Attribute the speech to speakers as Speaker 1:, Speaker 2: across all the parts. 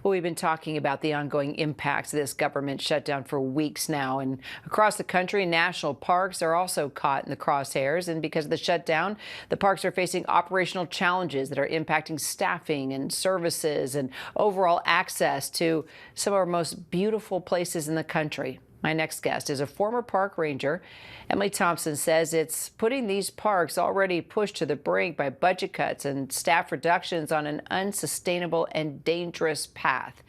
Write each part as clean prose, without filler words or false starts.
Speaker 1: Well, we've been talking about the ongoing impacts of this government shutdown for weeks now. And across the country, national parks are also caught in the crosshairs. And because of the shutdown, the parks are facing operational challenges that are impacting staffing and services and overall access to some of our most beautiful places in the country. My next guest is a former park ranger. Emily Thompson says it's putting these parks already pushed to the brink by budget cuts and staff reductions on an unsustainable and dangerous path.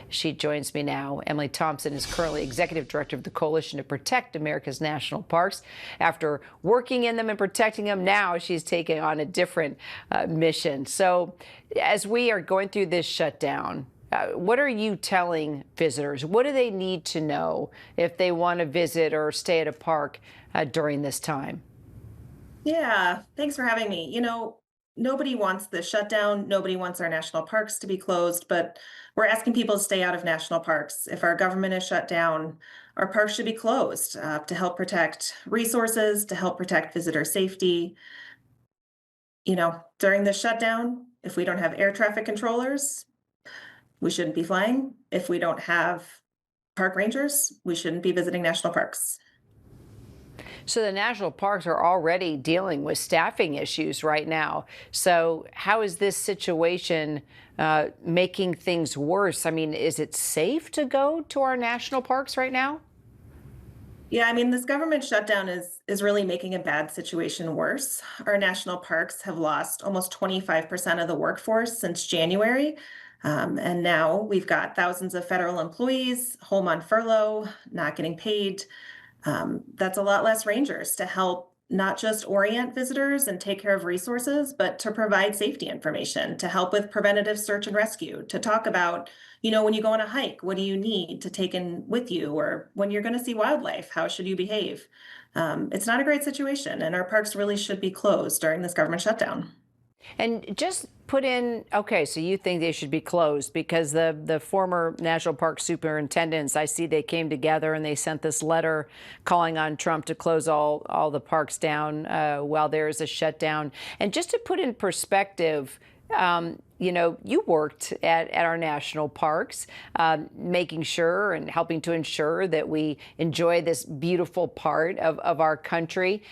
Speaker 1: She joins me now. Emily Thompson is currently executive director of the Coalition to Protect America's National Parks. After working in them and protecting them, now she's taking on a different mission. So as we are going through this shutdown, what are you telling visitors? What do they need to know if they want to visit or stay at a park during this time?
Speaker 2: Yeah, thanks for having me. Nobody wants the shutdown. Nobody wants our national parks to be closed, but we're asking people to stay out of national parks. If our government is shut down, our parks should be closed to help protect resources, to help protect visitor safety. During the shutdown, if we don't have air traffic controllers, we shouldn't be flying. If we don't have park rangers, we shouldn't be visiting national parks.
Speaker 1: So the national parks are already dealing with staffing issues right now. So how is this situation making things worse? I mean, is it safe to go to our national parks right now?
Speaker 2: Yeah, this government shutdown is really making a bad situation worse. Our national parks have lost almost 25% of the workforce since January. And now we've got thousands of federal employees home on furlough, not getting paid. That's a lot less rangers to help not just orient visitors and take care of resources, but to provide safety information, to help with preventative search and rescue, to talk about, when you go on a hike, what do you need to take in with you? Or when you're going to see wildlife, how should you behave? It's not a great situation, and our parks really should be closed during this government shutdown.
Speaker 1: And just put in, okay, so you think they should be closed because the former national park superintendents, I see they came together and they sent this letter calling on Trump to close all the parks down while there is a shutdown. And just to put in perspective, you worked at our national parks, making sure and helping to ensure that we enjoy this beautiful part of our country.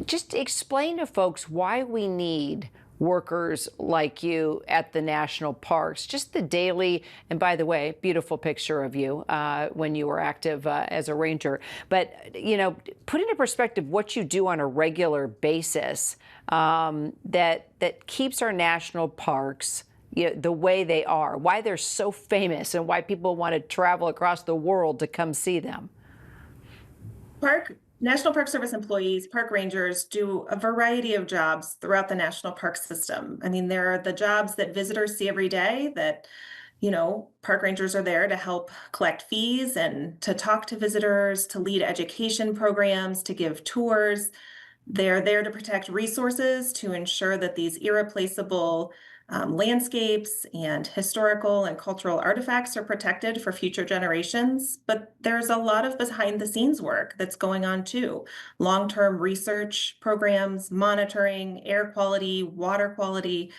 Speaker 1: Just explain to folks why we need workers like you at the national parks, just the daily, and by the way, beautiful picture of you when you were active as a ranger. But, put into perspective what you do on a regular basis that keeps our national parks the way they are, why they're so famous and why people want to travel across the world to come see them.
Speaker 2: National Park Service employees, park rangers do a variety of jobs throughout the national park system. There are the jobs that visitors see every day that, park rangers are there to help collect fees and to talk to visitors, to lead education programs, to give tours. They're there to protect resources, to ensure that these irreplaceable landscapes and historical and cultural artifacts are protected for future generations. But there's a lot of behind the scenes work that's going on too. Long-term research programs, monitoring, air quality, water quality.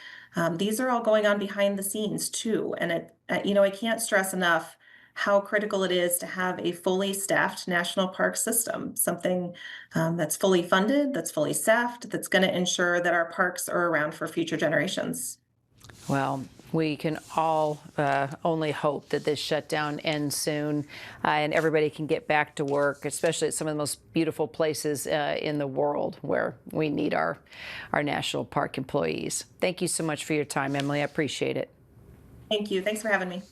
Speaker 2: These are all going on behind the scenes too. And I can't stress enough how critical it is to have a fully staffed national park system, something that's fully funded, that's fully staffed, that's going to ensure that our parks are around for future generations.
Speaker 1: Well, we can all only hope that this shutdown ends soon and everybody can get back to work, especially at some of the most beautiful places in the world where we need our national park employees. Thank you so much for your time, Emily. I appreciate it.
Speaker 2: Thank you. Thanks for having me.